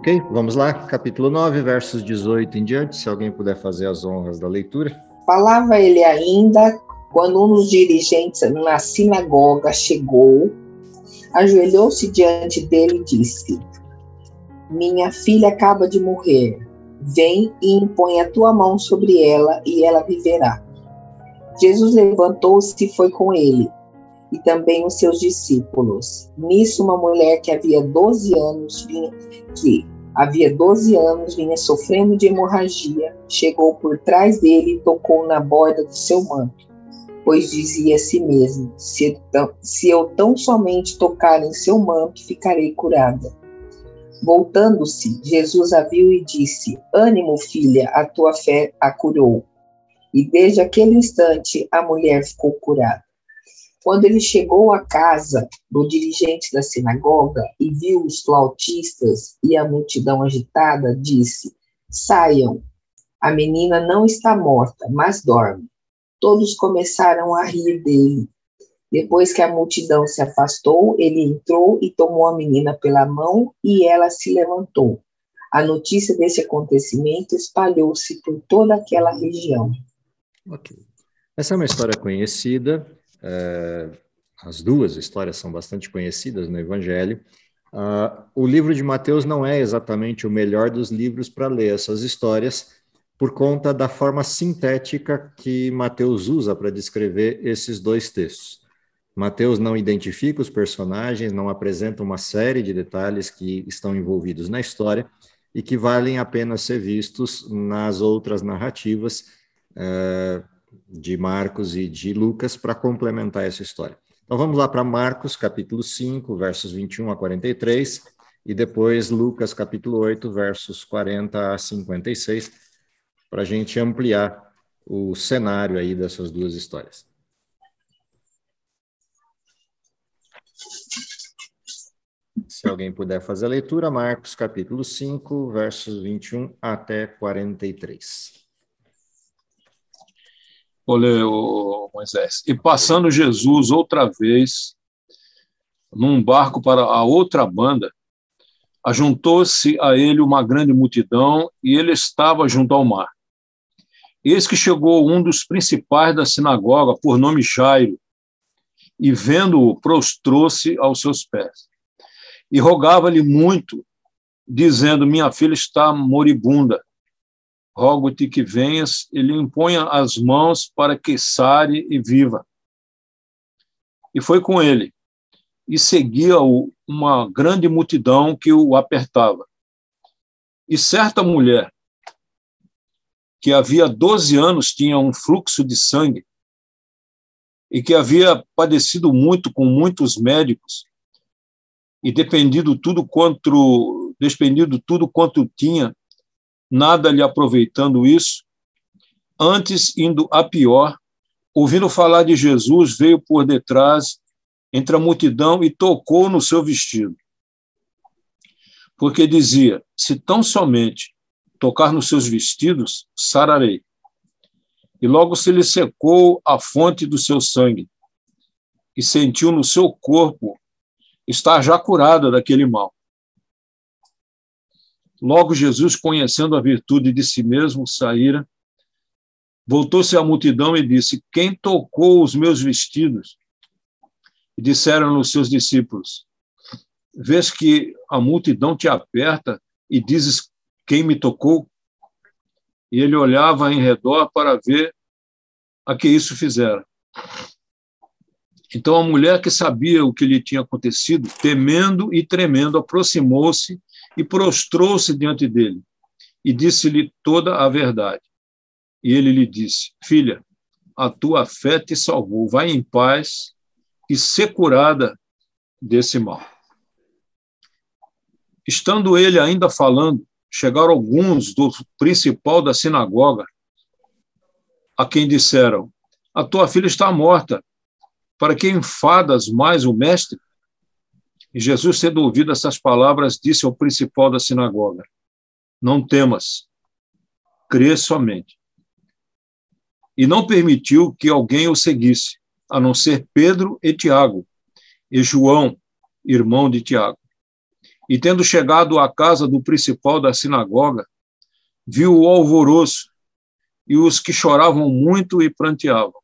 Ok, vamos lá, capítulo 9, versos 18 em diante, se alguém puder fazer as honras da leitura. Falava ele ainda, quando um dos dirigentes na sinagoga chegou, ajoelhou-se diante dele e disse: Minha filha acaba de morrer. Vem e impõe a tua mão sobre ela e ela viverá. Jesus levantou-se e foi com ele, e também os seus discípulos. Nisso, uma mulher que havia 12 anos vinha sofrendo de hemorragia, chegou por trás dele e tocou na borda do seu manto, pois dizia a si mesmo: se eu tão somente tocar em seu manto, ficarei curada. Voltando-se, Jesus a viu e disse: Ânimo, filha, a tua fé a curou. E desde aquele instante a mulher ficou curada. Quando ele chegou à casa do dirigente da sinagoga e viu os flautistas e a multidão agitada, disse: Saiam, a menina não está morta, mas dorme. Todos começaram a rir dele. Depois que a multidão se afastou, ele entrou e tomou a menina pela mão e ela se levantou. A notícia desse acontecimento espalhou-se por toda aquela região. Ok. Essa é uma história conhecida. As duas histórias são bastante conhecidas no Evangelho. O livro de Mateus não é exatamente o melhor dos livros para ler essas histórias, por conta da forma sintética que Mateus usa para descrever esses dois textos. Mateus não identifica os personagens, não apresenta uma série de detalhes que estão envolvidos na história e que valem a pena ser vistos nas outras narrativas de Marcos e de Lucas para complementar essa história. Então vamos lá para Marcos, capítulo 5, versos 21 a 43, e depois Lucas, capítulo 8, versos 40 a 56, para a gente ampliar o cenário aí dessas duas histórias. Se alguém puder fazer a leitura, Marcos, capítulo 5, versos 21 até 43. Vou ler, Moisés. E passando Jesus outra vez num barco para a outra banda, ajuntou-se a ele uma grande multidão e ele estava junto ao mar. Eis que chegou um dos principais da sinagoga, por nome Jairo, e vendo-o, prostrou-se aos seus pés. E rogava-lhe muito, dizendo: Minha filha está moribunda. Rogo-te que venhas e lhe imponha as mãos para que sare e viva. E foi com ele, e seguia-o uma grande multidão que o apertava. E certa mulher, que havia 12 anos tinha um fluxo de sangue, e que havia padecido muito com muitos médicos, e despendido tudo quanto tinha, nada lhe aproveitando isso, antes indo a pior, ouvindo falar de Jesus, veio por detrás, entre a multidão, e tocou no seu vestido. Porque dizia: se tão somente tocar nos seus vestidos, sararei. E logo se lhe secou a fonte do seu sangue, e sentiu no seu corpo estar já curada daquele mal. Logo Jesus, conhecendo a virtude de si mesmo, saíra, voltou-se à multidão e disse: Quem tocou os meus vestidos? E disseram os seus discípulos: Vês que a multidão te aperta e dizes: Quem me tocou? E ele olhava em redor para ver a que isso fizera. Então a mulher, que sabia o que lhe tinha acontecido, temendo e tremendo, aproximou-se e prostrou-se diante dele, e disse-lhe toda a verdade. E ele lhe disse: Filha, a tua fé te salvou, vai em paz e ser curada desse mal. Estando ele ainda falando, chegaram alguns do principal da sinagoga, a quem disseram: A tua filha está morta, para que enfadas mais o mestre? E Jesus, tendo ouvido essas palavras, disse ao principal da sinagoga: Não temas, crê somente. E não permitiu que alguém o seguisse, a não ser Pedro e Tiago, e João, irmão de Tiago. E, tendo chegado à casa do principal da sinagoga, viu o alvoroço e os que choravam muito e pranteavam.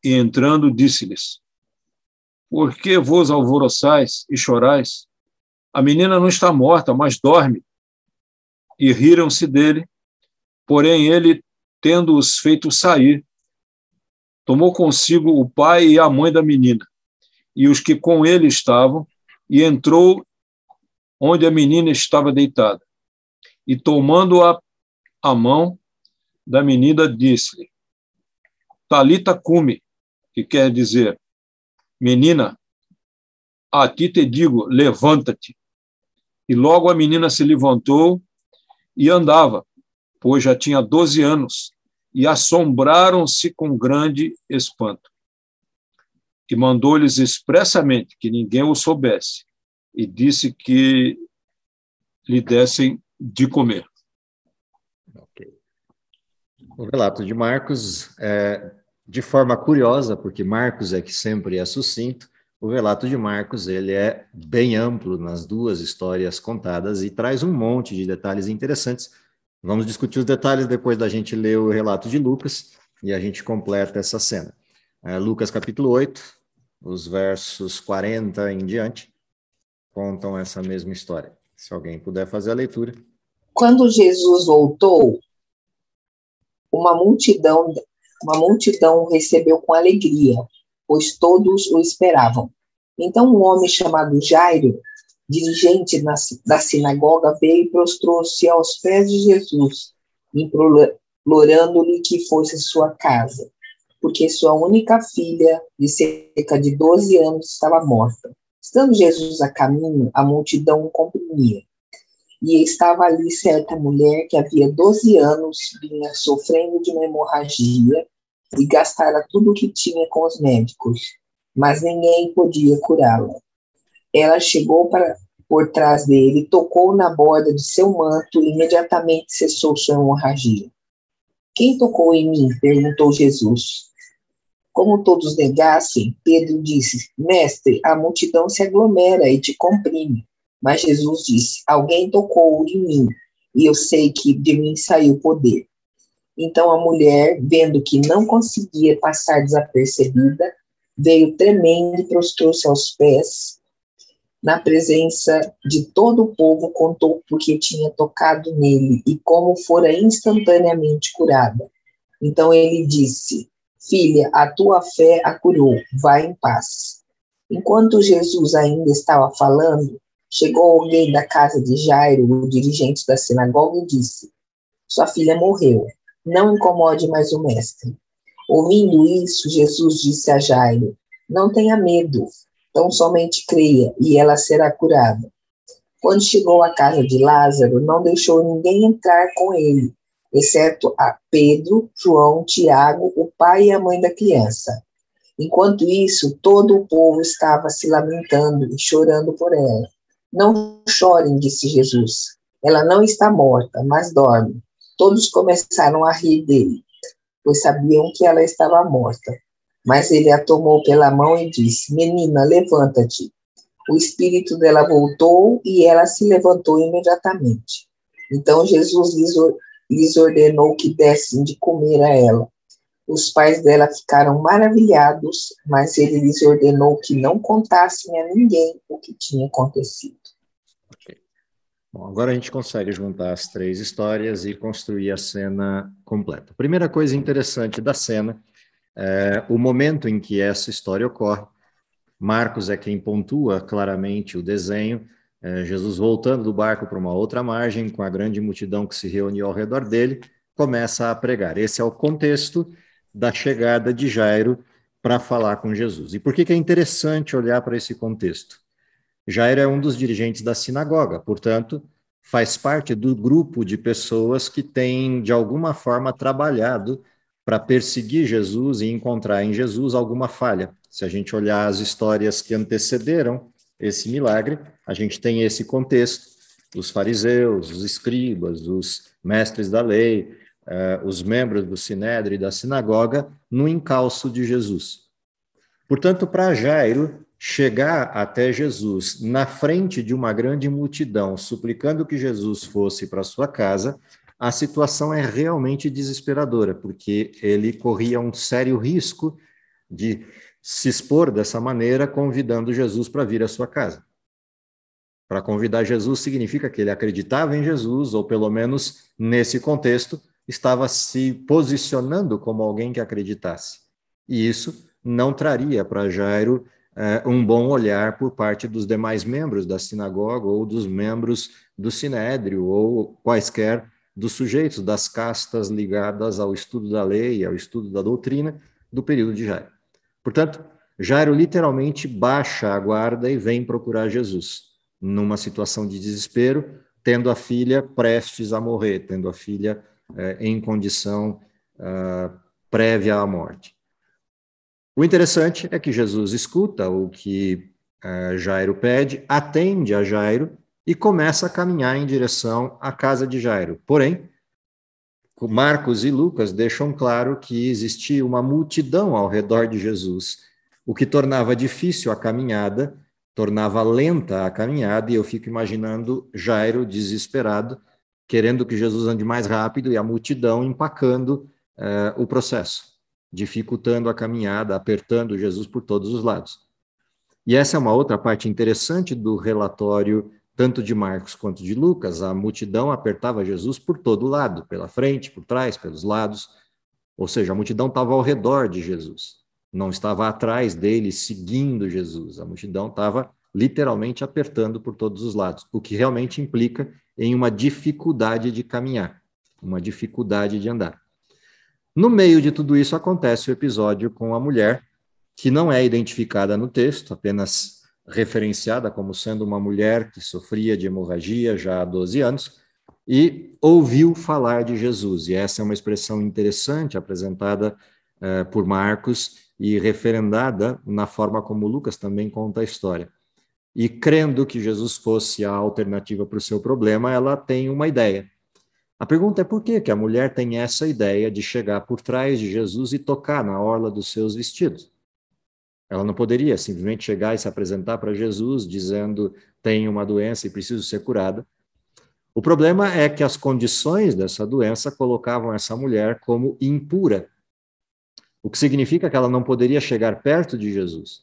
E, entrando, disse-lhes: Por que vos alvoroçais e chorais? A menina não está morta, mas dorme. E riram-se dele, porém ele, tendo-os feito sair, tomou consigo o pai e a mãe da menina, e os que com ele estavam, e entrou onde a menina estava deitada. E tomando-a a mão da menina, disse-lhe: Talita cumi, que quer dizer: Menina, a ti te digo, levanta-te. E logo a menina se levantou e andava, pois já tinha 12 anos, e assombraram-se com grande espanto. E mandou-lhes expressamente que ninguém o soubesse, e disse que lhe dessem de comer. Okay. O relato de Marcos de forma curiosa, porque Marcos é que sempre é sucinto, o relato de Marcos ele é bem amplo nas duas histórias contadas e traz um monte de detalhes interessantes. Vamos discutir os detalhes depois da gente ler o relato de Lucas e a gente completa essa cena. Lucas capítulo 8, os versos 40 em diante, contam essa mesma história. Se alguém puder fazer a leitura. Quando Jesus voltou, uma multidão o recebeu com alegria, pois todos o esperavam. Então um homem chamado Jairo, dirigente da sinagoga, veio e prostrou-se aos pés de Jesus, implorando-lhe que fosse à sua casa, porque sua única filha, de cerca de 12 anos, estava morta. Estando Jesus a caminho, a multidão o comprimia. E estava ali certa mulher que havia 12 anos vinha sofrendo de uma hemorragia e gastara tudo o que tinha com os médicos, mas ninguém podia curá-la. Ela chegou por trás dele, tocou na borda de seu manto e imediatamente cessou sua hemorragia. Quem tocou em mim? Perguntou Jesus. Como todos negassem, Pedro disse: Mestre, a multidão se aglomera e te comprime. Mas Jesus disse: Alguém tocou em mim, e eu sei que de mim saiu poder. Então a mulher, vendo que não conseguia passar desapercebida, veio tremendo e prostrou-se aos pés. Na presença de todo o povo, contou porque tinha tocado nele e como fora instantaneamente curada. Então ele disse: Filha, a tua fé a curou, vai em paz. Enquanto Jesus ainda estava falando, chegou alguém da casa de Jairo, o dirigente da sinagoga, e disse: Sua filha morreu, não incomode mais o mestre. Ouvindo isso, Jesus disse a Jairo: Não tenha medo, tão somente creia, e ela será curada. Quando chegou à casa de Lázaro, não deixou ninguém entrar com ele, exceto a Pedro, João, Tiago, o pai e a mãe da criança. Enquanto isso, todo o povo estava se lamentando e chorando por ela. Não chorem, disse Jesus. Ela não está morta, mas dorme. Todos começaram a rir dele, pois sabiam que ela estava morta. Mas ele a tomou pela mão e disse: Menina, levanta-te. O espírito dela voltou e ela se levantou imediatamente. Então Jesus lhes ordenou que dessem de comer a ela. Os pais dela ficaram maravilhados, mas ele lhes ordenou que não contassem a ninguém o que tinha acontecido. Okay. Bom, agora a gente consegue juntar as três histórias e construir a cena completa. A primeira coisa interessante da cena é o momento em que essa história ocorre. Marcos é quem pontua claramente o desenho, Jesus voltando do barco para uma outra margem, com a grande multidão que se reuniu ao redor dele, começa a pregar. Esse é o contexto da chegada de Jairo para falar com Jesus. E por que é interessante olhar para esse contexto? Jairo é um dos dirigentes da sinagoga, portanto, faz parte do grupo de pessoas que têm, de alguma forma, trabalhado para perseguir Jesus e encontrar em Jesus alguma falha. Se a gente olhar as histórias que antecederam esse milagre, a gente tem esse contexto: os fariseus, os escribas, os mestres da lei, os membros do sinédrio e da sinagoga, no encalço de Jesus. Portanto, para Jairo, chegar até Jesus na frente de uma grande multidão, suplicando que Jesus fosse para sua casa, a situação é realmente desesperadora, porque ele corria um sério risco de se expor dessa maneira, convidando Jesus para vir à sua casa. Para convidar Jesus significa que ele acreditava em Jesus, ou pelo menos nesse contexto, estava se posicionando como alguém que acreditasse. E isso não traria para Jairo um bom olhar por parte dos demais membros da sinagoga ou dos membros do sinédrio ou quaisquer dos sujeitos das castas ligadas ao estudo da lei, ao estudo da doutrina do período de Jairo. Portanto, Jairo literalmente baixa a guarda e vem procurar Jesus, numa situação de desespero, tendo a filha prestes a morrer, tendo a filha em condição prévia à morte. O interessante é que Jesus escuta o que Jairo pede, atende a Jairo e começa a caminhar em direção à casa de Jairo. Porém, Marcos e Lucas deixam claro que existia uma multidão ao redor de Jesus, o que tornava difícil a caminhada, tornava lenta a caminhada, e eu fico imaginando Jairo desesperado, querendo que Jesus ande mais rápido e a multidão empacando o processo, dificultando a caminhada, apertando Jesus por todos os lados. E essa é uma outra parte interessante do relatório, tanto de Marcos quanto de Lucas. A multidão apertava Jesus por todo lado, pela frente, por trás, pelos lados, ou seja, a multidão estava ao redor de Jesus, não estava atrás dele, seguindo Jesus. A multidão estava literalmente apertando por todos os lados, o que realmente implica em uma dificuldade de caminhar, uma dificuldade de andar. No meio de tudo isso acontece o episódio com a mulher, que não é identificada no texto, apenas referenciada como sendo uma mulher que sofria de hemorragia já há 12 anos, e ouviu falar de Jesus. E essa é uma expressão interessante, apresentada por Marcos e referendada na forma como Lucas também conta a história. E crendo que Jesus fosse a alternativa para o seu problema, ela tem uma ideia. A pergunta é por que a mulher tem essa ideia de chegar por trás de Jesus e tocar na orla dos seus vestidos? Ela não poderia simplesmente chegar e se apresentar para Jesus dizendo: tenho uma doença e preciso ser curada. O problema é que as condições dessa doença colocavam essa mulher como impura, o que significa que ela não poderia chegar perto de Jesus,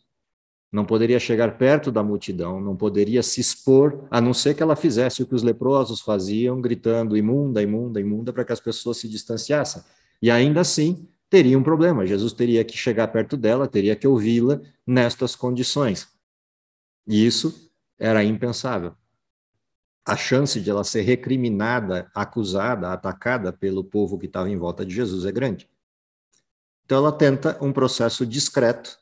não poderia chegar perto da multidão, não poderia se expor, a não ser que ela fizesse o que os leprosos faziam, gritando imunda, imunda, imunda, para que as pessoas se distanciassem. E ainda assim, teria um problema. Jesus teria que chegar perto dela, teria que ouvi-la nestas condições. E isso era impensável. A chance de ela ser recriminada, acusada, atacada pelo povo que estava em volta de Jesus é grande. Então ela tenta um processo discreto,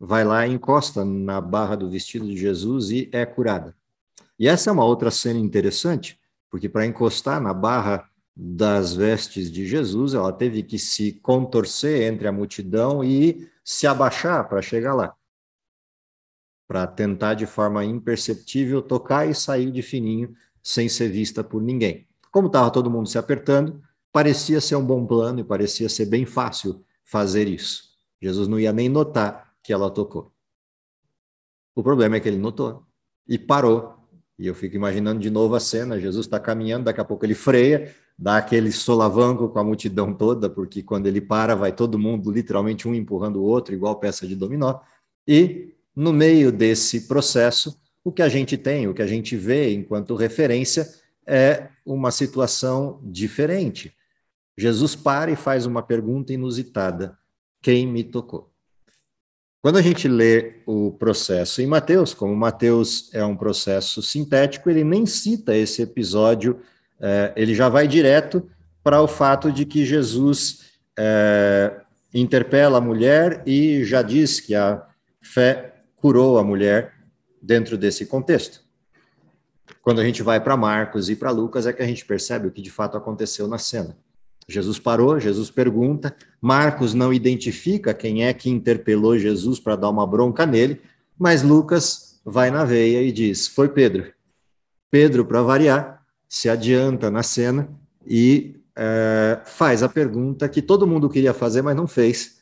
vai lá, encosta na barra do vestido de Jesus e é curada. E essa é uma outra cena interessante, porque para encostar na barra das vestes de Jesus, ela teve que se contorcer entre a multidão e se abaixar para chegar lá, para tentar de forma imperceptível tocar e sair de fininho, sem ser vista por ninguém. Como estava todo mundo se apertando, parecia ser um bom plano e parecia ser bem fácil fazer isso. Jesus não ia nem notar que ela tocou. O problema é que ele notou e parou. E eu fico imaginando de novo a cena: Jesus está caminhando, daqui a pouco ele freia, dá aquele solavanco com a multidão toda, porque quando ele para, vai todo mundo, literalmente um empurrando o outro, igual peça de dominó. E no meio desse processo, o que a gente tem, o que a gente vê enquanto referência é uma situação diferente. Jesus para e faz uma pergunta inusitada: quem me tocou? Quando a gente lê o processo em Mateus, como Mateus é um processo sintético, ele nem cita esse episódio, ele já vai direto para o fato de que Jesus interpela a mulher e já diz que a fé curou a mulher dentro desse contexto. Quando a gente vai para Marcos e para Lucas, é que a gente percebe o que de fato aconteceu na cena. Jesus parou, Jesus pergunta, Marcos não identifica quem é que interpelou Jesus para dar uma bronca nele, mas Lucas vai na veia e diz: foi Pedro. Pedro, para variar, se adianta na cena e faz a pergunta que todo mundo queria fazer, mas não fez.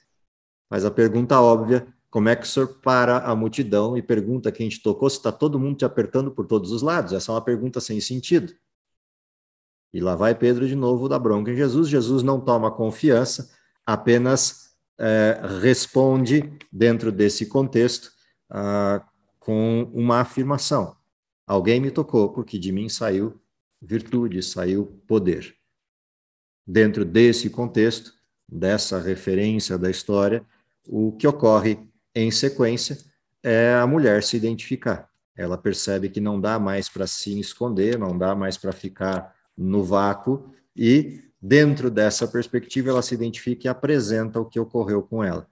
Faz a pergunta óbvia: como é que o senhor para a multidão e pergunta quem te tocou, se está todo mundo te apertando por todos os lados? Essa é uma pergunta sem sentido. E lá vai Pedro de novo dar bronca em Jesus. Jesus não toma confiança, apenas responde dentro desse contexto com uma afirmação. Alguém me tocou, porque de mim saiu virtude, saiu poder. Dentro desse contexto, dessa referência da história, o que ocorre em sequência é a mulher se identificar. Ela percebe que não dá mais para se esconder, não dá mais para ficar no vácuo, e dentro dessa perspectiva ela se identifica e apresenta o que ocorreu com ela.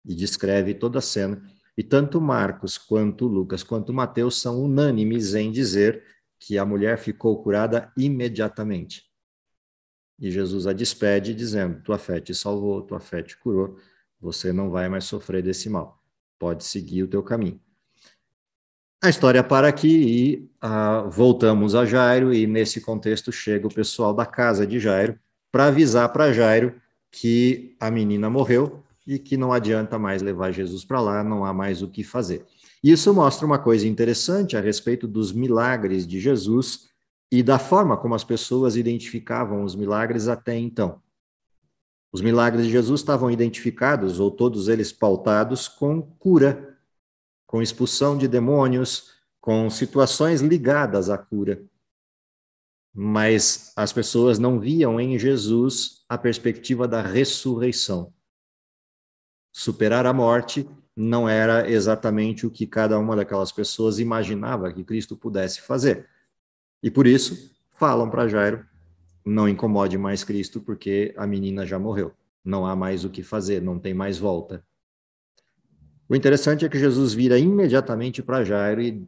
E descreve toda a cena. E tanto Marcos, quanto Lucas, quanto Mateus são unânimes em dizer que a mulher ficou curada imediatamente. E Jesus a despede dizendo, tua fé te salvou, tua fé te curou, você não vai mais sofrer desse mal. Pode seguir o teu caminho. A história para aqui e voltamos a Jairo, e nesse contexto chega o pessoal da casa de Jairo para avisar para Jairo que a menina morreu e que não adianta mais levar Jesus para lá, não há mais o que fazer. Isso mostra uma coisa interessante a respeito dos milagres de Jesus e da forma como as pessoas identificavam os milagres até então. Os milagres de Jesus estavam identificados, ou todos eles pautados, com cura, com expulsão de demônios, com situações ligadas à cura. Mas as pessoas não viam em Jesus a perspectiva da ressurreição. Superar a morte não era exatamente o que cada uma daquelas pessoas imaginava que Cristo pudesse fazer. E por isso, falam para Jairo, não incomode mais Cristo, porque a menina já morreu. Não há mais o que fazer, não tem mais volta. O interessante é que Jesus vira imediatamente para Jairo e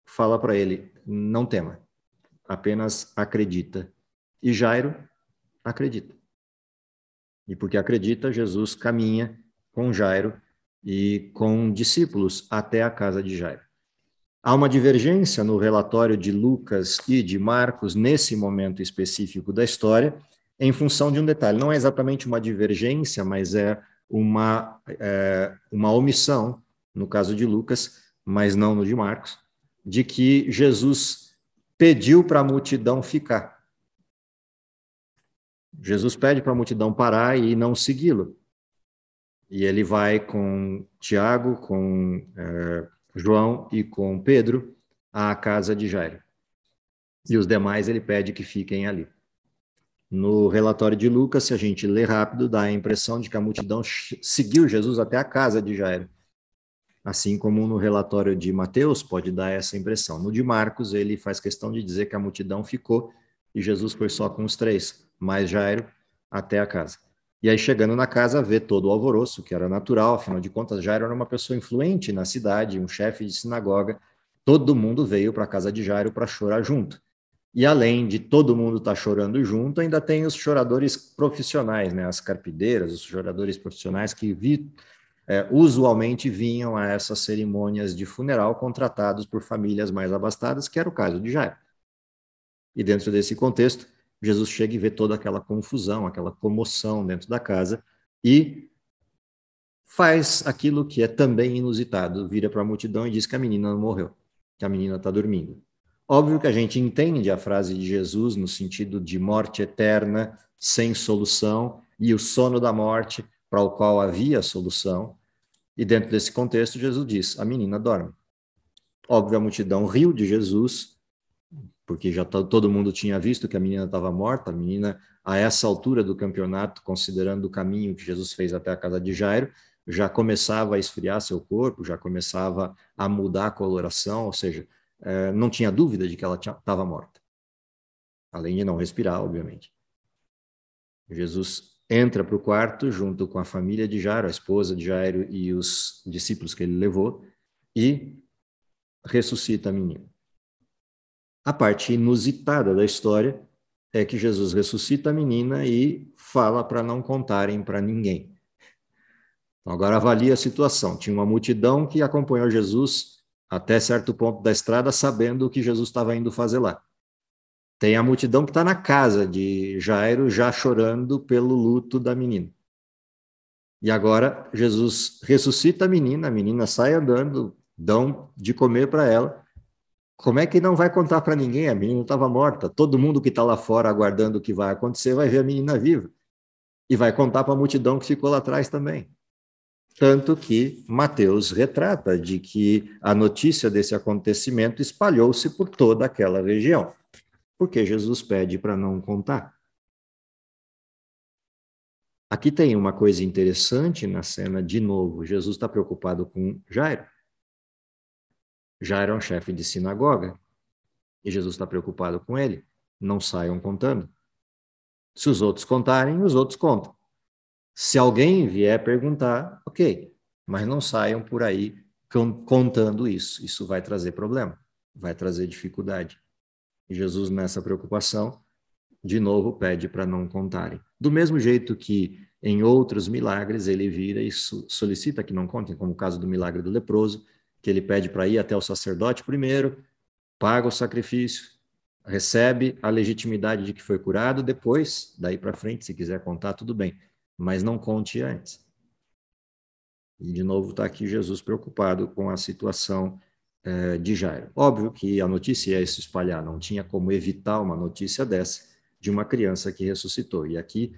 fala para ele, não tema, apenas acredita. E Jairo acredita. E porque acredita, Jesus caminha com Jairo e com discípulos até a casa de Jairo. Há uma divergência no relatório de Lucas e de Marcos, nesse momento específico da história, em função de um detalhe. Não é exatamente uma divergência, mas é uma omissão, no caso de Lucas, mas não no de Marcos, de que Jesus pediu para a multidão ficar. Jesus pede para a multidão parar e não segui-lo. E ele vai com Tiago, com João e com Pedro à casa de Jairo. E os demais ele pede que fiquem ali. No relatório de Lucas, se a gente lê rápido, dá a impressão de que a multidão seguiu Jesus até a casa de Jairo. Assim como no relatório de Mateus pode dar essa impressão. No de Marcos, ele faz questão de dizer que a multidão ficou e Jesus foi só com os 3, mais Jairo, até a casa. E aí, chegando na casa, vê todo o alvoroço, que era natural, afinal de contas, Jairo era uma pessoa influente na cidade, um chefe de sinagoga. Todo mundo veio para a casa de Jairo para chorar junto. E além de todo mundo estar chorando junto, ainda tem os choradores profissionais, né? As carpideiras, os choradores profissionais que usualmente vinham a essas cerimônias de funeral contratados por famílias mais abastadas, que era o caso de Jairo. E dentro desse contexto, Jesus chega e vê toda aquela confusão, aquela comoção dentro da casa e faz aquilo que é também inusitado, vira para a multidão e diz que a menina não morreu, que a menina está dormindo. Óbvio que a gente entende a frase de Jesus no sentido de morte eterna, sem solução, e o sono da morte, para o qual havia solução. E dentro desse contexto, Jesus diz, a menina dorme. Óbvio, a multidão riu de Jesus, porque já todo mundo tinha visto que a menina estava morta. A menina, a essa altura do campeonato, considerando o caminho que Jesus fez até a casa de Jairo, já começava a esfriar seu corpo, já começava a mudar a coloração, ou seja, não tinha dúvida de que ela estava morta. Além de não respirar, obviamente. Jesus entra para o quarto junto com a família de Jairo, a esposa de Jairo e os discípulos que ele levou, e ressuscita a menina. A parte inusitada da história é que Jesus ressuscita a menina e fala para não contarem para ninguém. Então, agora avalia a situação. Tinha uma multidão que acompanhou Jesus até certo ponto da estrada, sabendo o que Jesus estava indo fazer lá. Tem a multidão que está na casa de Jairo, já chorando pelo luto da menina. E agora Jesus ressuscita a menina sai andando, dão de comer para ela. Como é que não vai contar para ninguém? A menina estava morta. Todo mundo que está lá fora aguardando o que vai acontecer vai ver a menina viva. E vai contar para a multidão que ficou lá atrás também. Tanto que Mateus retrata de que a notícia desse acontecimento espalhou-se por toda aquela região. Porque Jesus pede para não contar. Aqui tem uma coisa interessante na cena, de novo. Jesus está preocupado com Jairo. Jairo é um chefe de sinagoga. E Jesus está preocupado com ele. Não saiam contando. Se os outros contarem, os outros contam. Se alguém vier perguntar, ok. Mas não saiam por aí contando isso. Isso vai trazer problema. Vai trazer dificuldade. E Jesus, nessa preocupação, de novo pede para não contarem. Do mesmo jeito que em outros milagres ele vira e solicita que não contem, como o caso do milagre do leproso, que ele pede para ir até o sacerdote primeiro, paga o sacrifício, recebe a legitimidade de que foi curado, depois, daí para frente, se quiser contar, tudo bem, mas não conte antes. E de novo está aqui Jesus preocupado com a situação de Jairo. Óbvio que a notícia ia se espalhar, não tinha como evitar uma notícia dessa, de uma criança que ressuscitou. E aqui,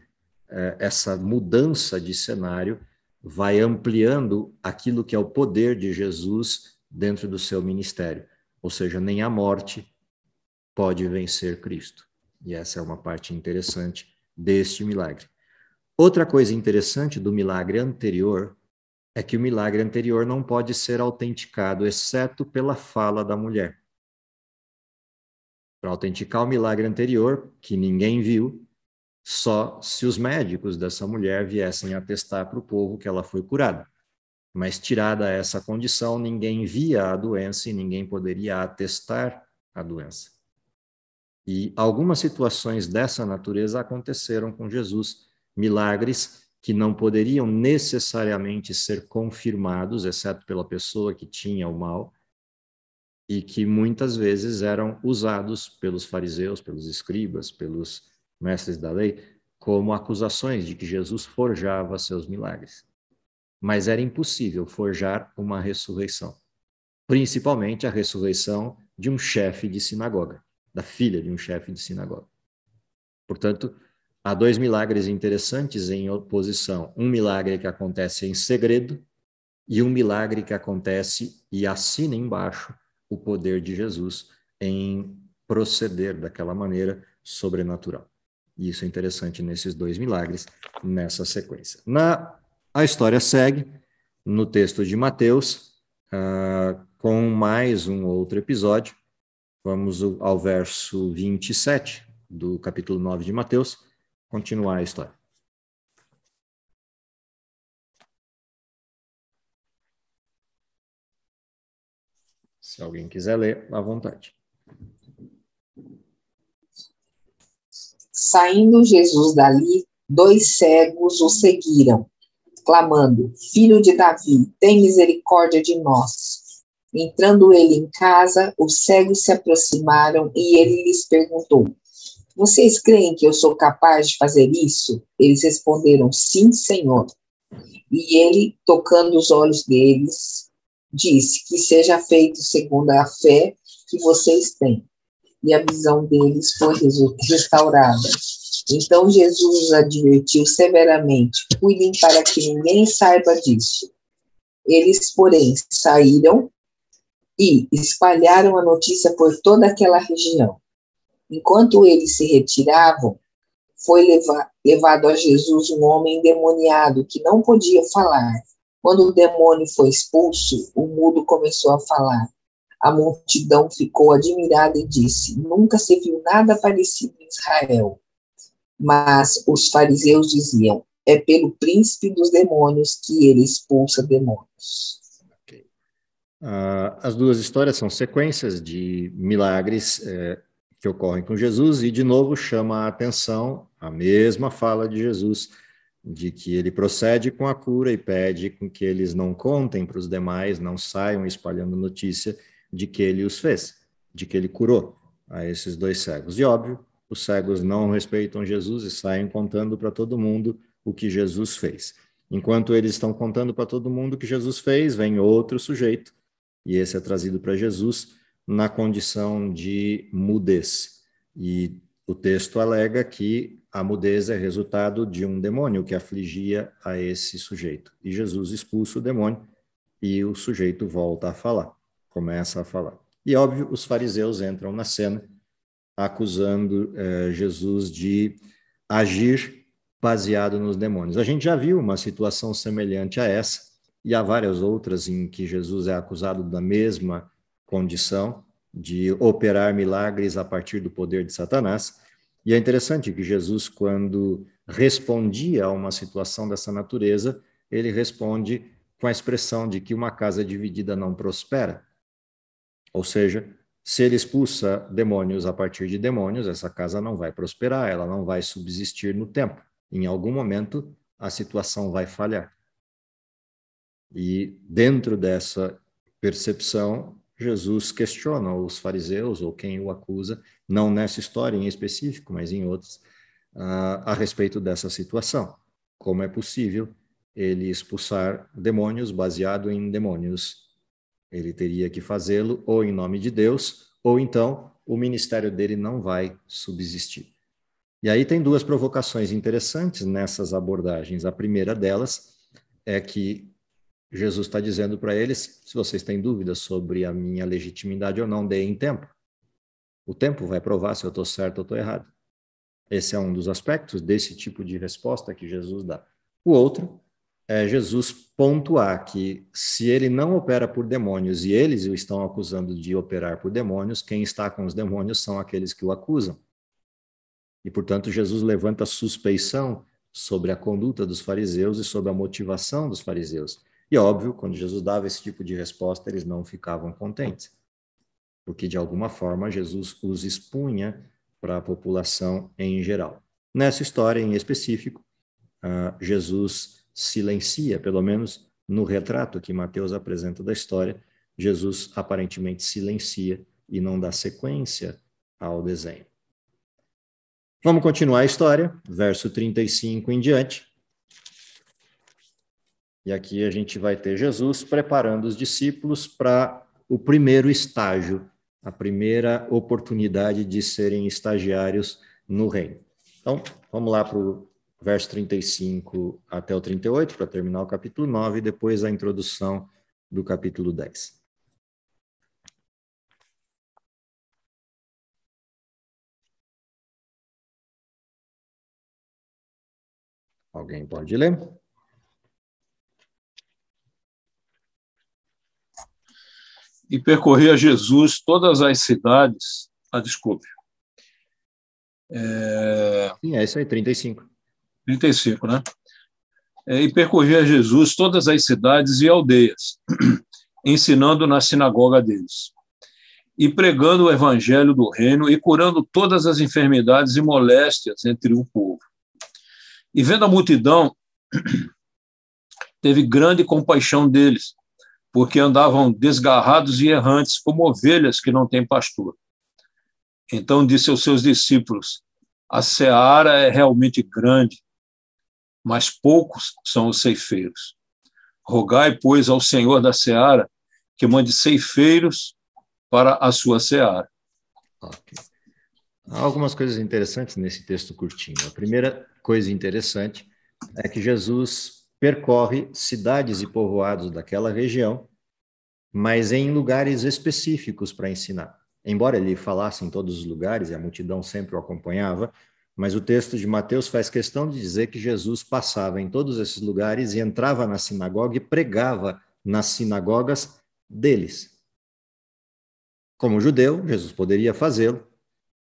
essa mudança de cenário vai ampliando aquilo que é o poder de Jesus dentro do seu ministério. Ou seja, nem a morte pode vencer Cristo. E essa é uma parte interessante deste milagre. Outra coisa interessante do milagre anterior é que o milagre anterior não pode ser autenticado, exceto pela fala da mulher. Para autenticar o milagre anterior, que ninguém viu, só se os médicos dessa mulher viessem atestar para o povo que ela foi curada. Mas tirada essa condição, ninguém via a doença e ninguém poderia atestar a doença. E algumas situações dessa natureza aconteceram com Jesus, milagres que não poderiam necessariamente ser confirmados, exceto pela pessoa que tinha o mal, e que muitas vezes eram usados pelos fariseus, pelos escribas, pelos mestres da lei, como acusações de que Jesus forjava seus milagres. Mas era impossível forjar uma ressurreição, principalmente a ressurreição de um chefe de sinagoga, da filha de um chefe de sinagoga. Portanto, há dois milagres interessantes em oposição. Um milagre que acontece em segredo e um milagre que acontece e assina embaixo o poder de Jesus em proceder daquela maneira sobrenatural. E isso é interessante nesses dois milagres, nessa sequência. A história segue no texto de Mateus, com mais um outro episódio. Vamos ao verso 27 do capítulo 9 de Mateus, continuar a história. Se alguém quiser ler, à vontade. Saindo Jesus dali, 2 cegos o seguiram, clamando: Filho de Davi, tem misericórdia de nós. Entrando ele em casa, os cegos se aproximaram e ele lhes perguntou: Vocês creem que eu sou capaz de fazer isso? Eles responderam: Sim, Senhor. E ele, tocando os olhos deles, disse: Que seja feito segundo a fé que vocês têm. E a visão deles foi restaurada. Então Jesus os advertiu severamente: Cuidem para que ninguém saiba disso. Eles, porém, saíram e espalharam a notícia por toda aquela região. Enquanto eles se retiravam, foi levado a Jesus um homem endemoniado que não podia falar. Quando o demônio foi expulso, o mudo começou a falar. A multidão ficou admirada e disse: Nunca se viu nada parecido em Israel. Mas os fariseus diziam: É pelo príncipe dos demônios que ele expulsa demônios. Okay. As duas histórias são sequências de milagres que ocorrem com Jesus e, de novo, chama a atenção a mesma fala de Jesus, de que ele procede com a cura e pede com que eles não contem para os demais, não saiam espalhando notícia de que ele os fez, de que ele curou a esses 2 cegos. E, óbvio, os cegos não respeitam Jesus e saem contando para todo mundo o que Jesus fez. Enquanto eles estão contando para todo mundo o que Jesus fez, vem outro sujeito, e esse é trazido para Jesus na condição de mudez. E o texto alega que a mudez é resultado de um demônio que afligia a esse sujeito. E Jesus expulsa o demônio e o sujeito volta a falar, começa a falar. E, óbvio, os fariseus entram na cena, acusando Jesus de agir baseado nos demônios. A gente já viu uma situação semelhante a essa, e há várias outras em que Jesus é acusado da mesma condição, de operar milagres a partir do poder de Satanás. E é interessante que Jesus, quando respondia a uma situação dessa natureza, ele responde com a expressão de que uma casa dividida não prospera. Ou seja, se ele expulsa demônios a partir de demônios, essa casa não vai prosperar, ela não vai subsistir no tempo. Em algum momento, a situação vai falhar. E dentro dessa percepção, Jesus questiona os fariseus, ou quem o acusa, não nessa história em específico, mas em outras, a respeito dessa situação. Como é possível ele expulsar demônios baseado em demônios? Ele teria que fazê-lo ou em nome de Deus, ou então o ministério dele não vai subsistir. E aí tem duas provocações interessantes nessas abordagens. A primeira delas é que Jesus está dizendo para eles, se vocês têm dúvidas sobre a minha legitimidade ou não, deem tempo. O tempo vai provar se eu estou certo ou estou errado. Esse é um dos aspectos desse tipo de resposta que Jesus dá. O outro é Jesus pontuar que se ele não opera por demônios e eles o estão acusando de operar por demônios, quem está com os demônios são aqueles que o acusam. E, portanto, Jesus levanta suspeição sobre a conduta dos fariseus e sobre a motivação dos fariseus. E, óbvio, quando Jesus dava esse tipo de resposta, eles não ficavam contentes, porque, de alguma forma, Jesus os expunha para a população em geral. Nessa história em específico, Jesus silencia, pelo menos no retrato que Mateus apresenta da história, Jesus aparentemente silencia e não dá sequência ao desenho. Vamos continuar a história, verso 35 em diante. E aqui a gente vai ter Jesus preparando os discípulos para o primeiro estágio, a primeira oportunidade de serem estagiários no reino. Então, vamos lá para o verso 35 até o 38, para terminar o capítulo 9, e depois a introdução do capítulo 10. Alguém pode ler? E percorria Jesus todas as cidades. Desculpe. Sim, é isso aí, 35. 35, né? E percorria Jesus todas as cidades e aldeias, ensinando na sinagoga deles, e pregando o evangelho do reino e curando todas as enfermidades e moléstias entre o povo. E vendo a multidão, teve grande compaixão deles, porque andavam desgarrados e errantes, como ovelhas que não têm pastor. Então disse aos seus discípulos: a seara é realmente grande, mas poucos são os ceifeiros. Rogai, pois, ao Senhor da seara que mande ceifeiros para a sua seara. Okay. Há algumas coisas interessantes nesse texto curtinho. A primeira coisa interessante é que Jesus percorre cidades e povoados daquela região, mas em lugares específicos para ensinar. Embora ele falasse em todos os lugares, e a multidão sempre o acompanhava, mas o texto de Mateus faz questão de dizer que Jesus passava em todos esses lugares e entrava na sinagoga e pregava nas sinagogas deles. Como judeu, Jesus poderia fazê-lo.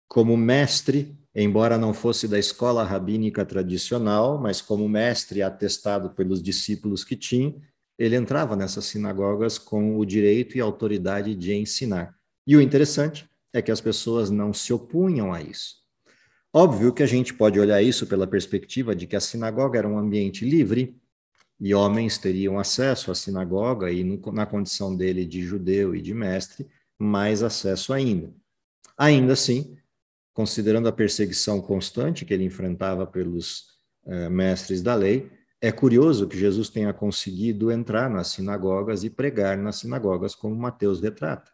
Como mestre, embora não fosse da escola rabínica tradicional, mas como mestre atestado pelos discípulos que tinha, ele entrava nessas sinagogas com o direito e autoridade de ensinar. E o interessante é que as pessoas não se opunham a isso. Óbvio que a gente pode olhar isso pela perspectiva de que a sinagoga era um ambiente livre e homens teriam acesso à sinagoga e, na condição dele de judeu e de mestre, mais acesso ainda. Ainda assim, considerando a perseguição constante que ele enfrentava pelos mestres da lei, É curioso que Jesus tenha conseguido entrar nas sinagogas e pregar nas sinagogas, como Mateus retrata.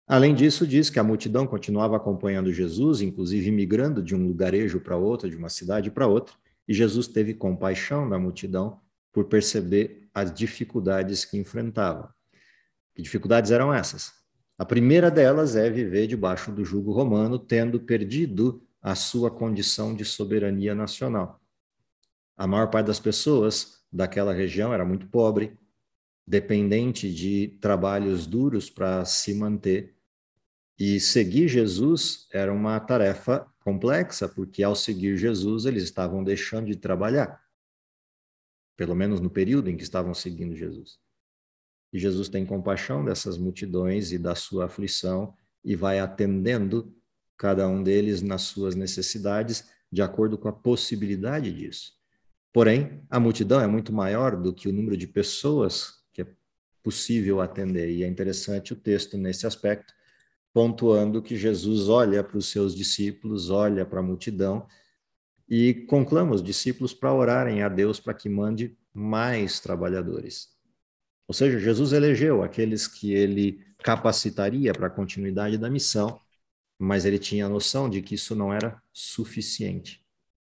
Além disso, diz que a multidão continuava acompanhando Jesus, inclusive migrando de um lugarejo para outro, de uma cidade para outra, e Jesus teve compaixão da multidão por perceber as dificuldades que enfrentava. Que dificuldades eram essas? A primeira delas é viver debaixo do jugo romano, tendo perdido a sua condição de soberania nacional. A maior parte das pessoas daquela região era muito pobre, dependente de trabalhos duros para se manter. E seguir Jesus era uma tarefa complexa, porque ao seguir Jesus, eles estavam deixando de trabalhar, pelo menos no período em que estavam seguindo Jesus. E Jesus tem compaixão dessas multidões e da sua aflição e vai atendendo cada um deles nas suas necessidades, de acordo com a possibilidade disso. Porém, a multidão é muito maior do que o número de pessoas que é possível atender. E é interessante o texto nesse aspecto, pontuando que Jesus olha para os seus discípulos, olha para a multidão e conclama os discípulos para orarem a Deus para que mande mais trabalhadores. Ou seja, Jesus elegeu aqueles que ele capacitaria para a continuidade da missão, mas ele tinha a noção de que isso não era suficiente.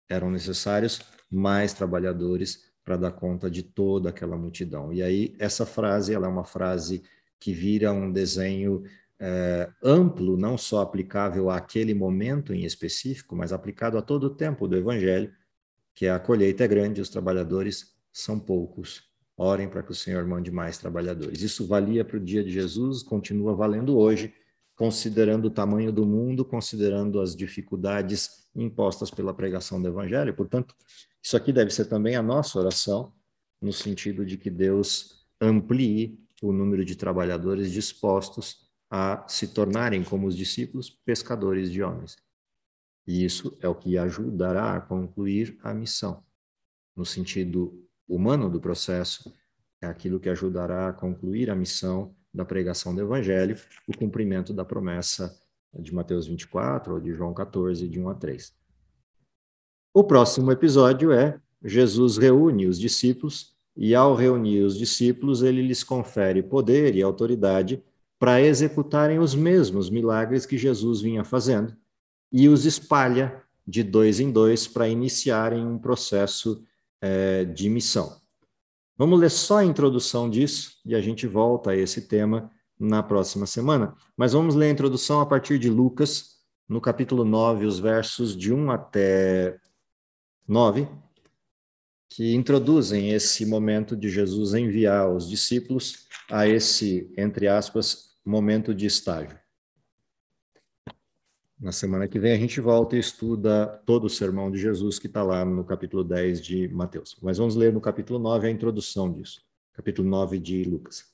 Eram necessários mais trabalhadores para dar conta de toda aquela multidão. E aí, essa frase, ela é uma frase que vira um desenho amplo, não só aplicável àquele momento em específico, mas aplicado a todo o tempo do Evangelho, que a colheita é grande, os trabalhadores são poucos. Orem para que o Senhor mande mais trabalhadores. Isso valia para o dia de Jesus, continua valendo hoje, considerando o tamanho do mundo, considerando as dificuldades impostas pela pregação do Evangelho. Portanto, isso aqui deve ser também a nossa oração, no sentido de que Deus amplie o número de trabalhadores dispostos a se tornarem, como os discípulos, pescadores de homens. E isso é o que ajudará a concluir a missão. No sentido humano do processo, é aquilo que ajudará a concluir a missão da pregação do Evangelho, o cumprimento da promessa de Mateus 24 ou de João 14, de 1 a 3. O próximo episódio é Jesus reúne os discípulos e, ao reunir os discípulos, ele lhes confere poder e autoridade para executarem os mesmos milagres que Jesus vinha fazendo e os espalha de 2 em 2 para iniciarem um processo de missão. Vamos ler só a introdução disso e a gente volta a esse tema na próxima semana. Mas vamos ler a introdução a partir de Lucas, no capítulo 9, os versos de 1 até 9, que introduzem esse momento de Jesus enviar os discípulos a esse, entre aspas, momento de estágio. Na semana que vem a gente volta e estuda todo o sermão de Jesus que está lá no capítulo 10 de Mateus. Mas vamos ler no capítulo 9 a introdução disso. Capítulo 9 de Lucas.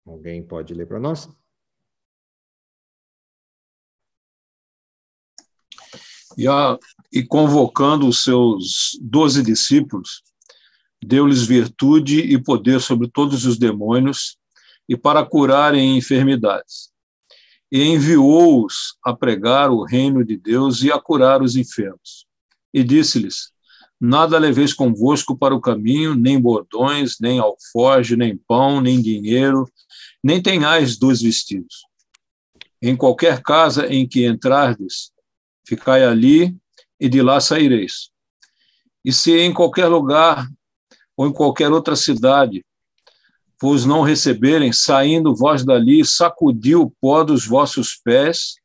Alguém pode ler para nós? E convocando os seus 12 discípulos, deu-lhes virtude e poder sobre todos os demônios e para curarem enfermidades. E enviou-os a pregar o reino de Deus e a curar os enfermos. E disse-lhes: nada leveis convosco para o caminho, nem bordões, nem alforje, nem pão, nem dinheiro, nem tenhais 2 vestidos. Em qualquer casa em que entrardes, ficai ali e de lá saireis. E se em qualquer lugar ou em qualquer outra cidade vos não receberem, saindo vós dali, sacudi o pó dos vossos pés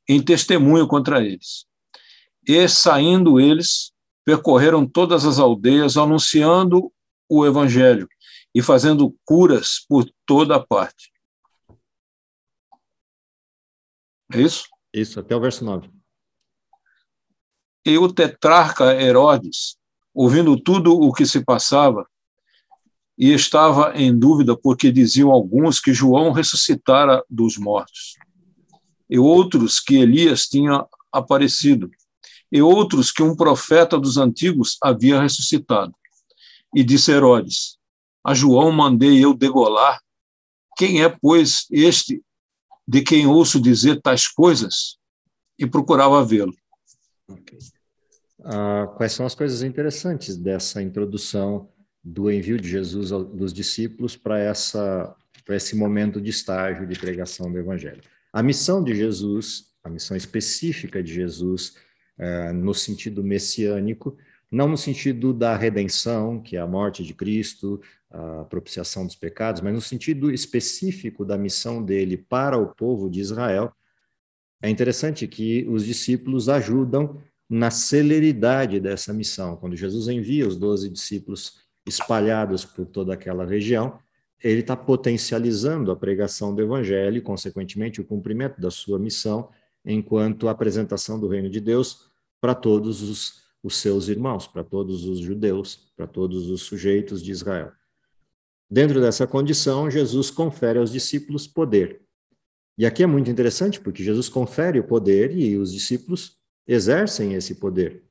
em testemunho contra eles. E saindo eles, percorreram todas as aldeias, anunciando o evangelho e fazendo curas por toda a parte. É isso? Isso, até o verso 9. E o tetrarca Herodes, ouvindo tudo o que se passava, e estava em dúvida, porque diziam alguns que João ressuscitara dos mortos, e outros que Elias tinha aparecido, e outros que um profeta dos antigos havia ressuscitado. E disse Herodes: a João mandei eu degolar. Quem é, pois, este de quem ouço dizer tais coisas? E procurava vê-lo. Ok. Quais são as coisas interessantes dessa introdução do envio de Jesus dos discípulos para esse momento de estágio de pregação do Evangelho? A missão de Jesus, a missão específica de Jesus, no sentido messiânico, não no sentido da redenção, que é a morte de Cristo, a propiciação dos pecados, mas no sentido específico da missão dele para o povo de Israel. É interessante que os discípulos ajudam na celeridade dessa missão. Quando Jesus envia os 12 discípulos espalhados por toda aquela região, ele está potencializando a pregação do evangelho e, consequentemente, o cumprimento da sua missão enquanto apresentação do reino de Deus para todos os seus irmãos, para todos os judeus, para todos os sujeitos de Israel. Dentro dessa condição, Jesus confere aos discípulos poder. E aqui é muito interessante, porque Jesus confere o poder e os discípulos exercem esse poder.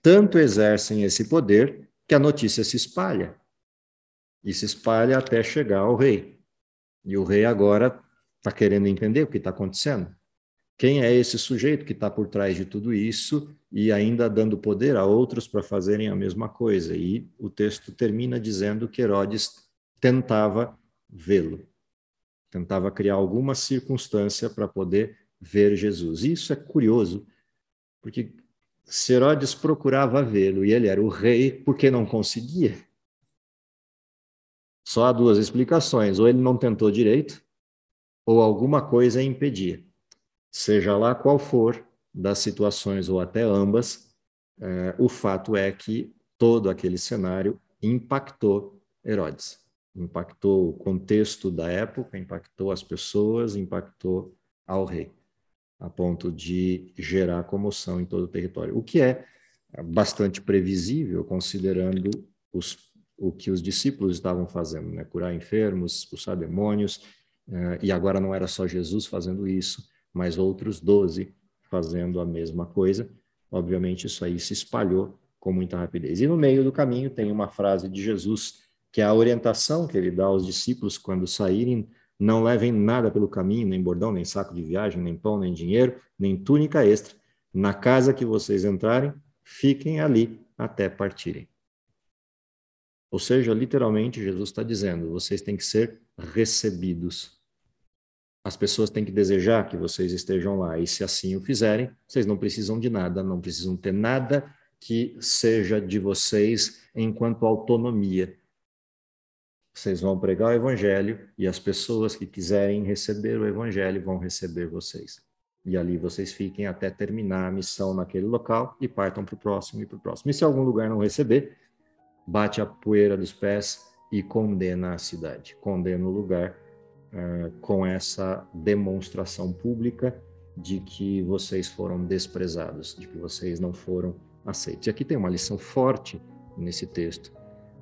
Tanto exercem esse poder que a notícia se espalha. E se espalha até chegar ao rei. E o rei agora está querendo entender o que está acontecendo. Quem é esse sujeito que está por trás de tudo isso e ainda dando poder a outros para fazerem a mesma coisa? E o texto termina dizendo que Herodes tentava vê-lo. Tentava criar alguma circunstância para poder ver Jesus. E isso é curioso, porque se Herodes procurava vê-lo e ele era o rei, por que não conseguia? Só há duas explicações: ou ele não tentou direito, ou alguma coisa impedia. Seja lá qual for das situações, ou até ambas, o fato é que todo aquele cenário impactou Herodes. Impactou o contexto da época, impactou as pessoas, impactou ao rei, a ponto de gerar comoção em todo o território. O que é bastante previsível, considerando o que os discípulos estavam fazendo, né? Curar enfermos, expulsar demônios, e agora não era só Jesus fazendo isso, mas outros 12 fazendo a mesma coisa. Obviamente, isso aí se espalhou com muita rapidez. E no meio do caminho tem uma frase de Jesus, que é a orientação que ele dá aos discípulos quando saírem: não levem nada pelo caminho, nem bordão, nem saco de viagem, nem pão, nem dinheiro, nem túnica extra. Na casa que vocês entrarem, fiquem ali até partirem. Ou seja, literalmente, Jesus está dizendo: vocês têm que ser recebidos. As pessoas têm que desejar que vocês estejam lá, e se assim o fizerem, vocês não precisam de nada, não precisam ter nada que seja de vocês enquanto autonomia. Vocês vão pregar o evangelho e as pessoas que quiserem receber o evangelho vão receber vocês. E ali vocês fiquem até terminar a missão naquele local e partam para o próximo e para o próximo. E se algum lugar não receber, bate a poeira dos pés e condena a cidade, condena o lugar, com essa demonstração pública de que vocês foram desprezados, de que vocês não foram aceitos. E aqui tem uma lição forte nesse texto,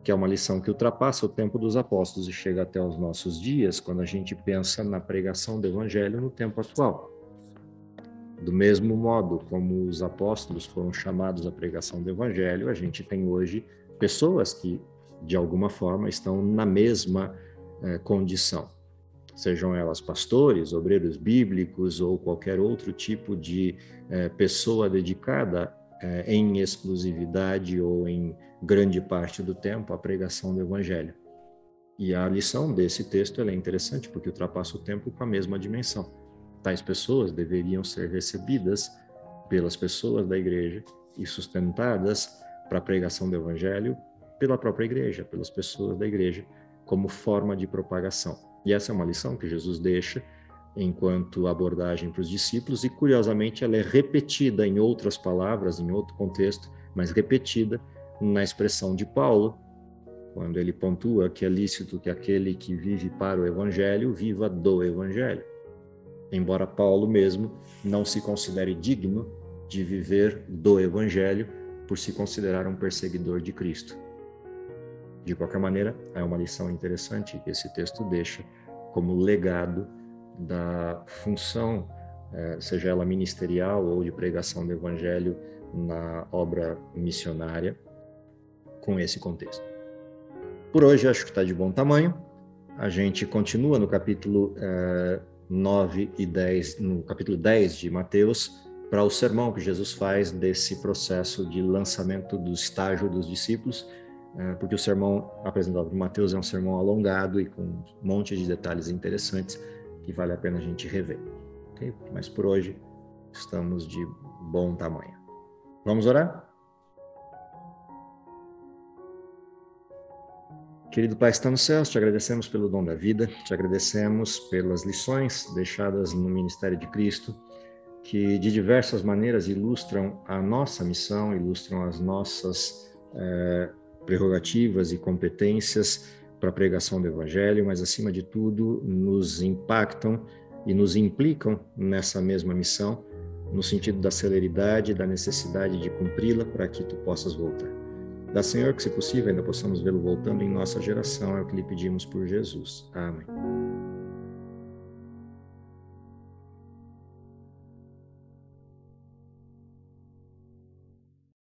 que é uma lição que ultrapassa o tempo dos apóstolos e chega até os nossos dias, quando a gente pensa na pregação do evangelho no tempo atual. Do mesmo modo como os apóstolos foram chamados à pregação do evangelho, a gente tem hoje pessoas que, de alguma forma, estão na mesma condição. Sejam elas pastores, obreiros bíblicos ou qualquer outro tipo de pessoa dedicada em exclusividade ou em grande parte do tempo à pregação do evangelho. E a lição desse texto ela é interessante porque ultrapassa o tempo com a mesma dimensão. Tais pessoas deveriam ser recebidas pelas pessoas da igreja e sustentadas para a pregação do evangelho pela própria igreja, pelas pessoas da igreja, como forma de propagação. E essa é uma lição que Jesus deixa enquanto abordagem para os discípulos, e curiosamente ela é repetida em outras palavras, em outro contexto, mas repetida na expressão de Paulo, quando ele pontua que é lícito que aquele que vive para o evangelho viva do evangelho. Embora Paulo mesmo não se considere digno de viver do evangelho por se considerar um perseguidor de Cristo. De qualquer maneira, é uma lição interessante que esse texto deixa como legado da função, seja ela ministerial ou de pregação do evangelho na obra missionária, com esse contexto. Por hoje, acho que está de bom tamanho. A gente continua no capítulo 9 e 10, no capítulo 10 de Mateus, para o sermão que Jesus faz desse processo de lançamento do estágio dos discípulos, porque o sermão apresentado por Mateus é um sermão alongado e com um monte de detalhes interessantes que vale a pena a gente rever. Okay? Mas por hoje estamos de bom tamanho. Vamos orar? Querido Pai, está nos céus, te agradecemos pelo dom da vida, te agradecemos pelas lições deixadas no ministério de Cristo, que de diversas maneiras ilustram a nossa missão, ilustram as nossas prerrogativas e competências para a pregação do Evangelho, mas acima de tudo nos impactam e nos implicam nessa mesma missão, no sentido da celeridade e da necessidade de cumpri-la para que tu possas voltar. Dá, Senhor, que se possível ainda possamos vê-lo voltando em nossa geração, é o que lhe pedimos por Jesus. Amém.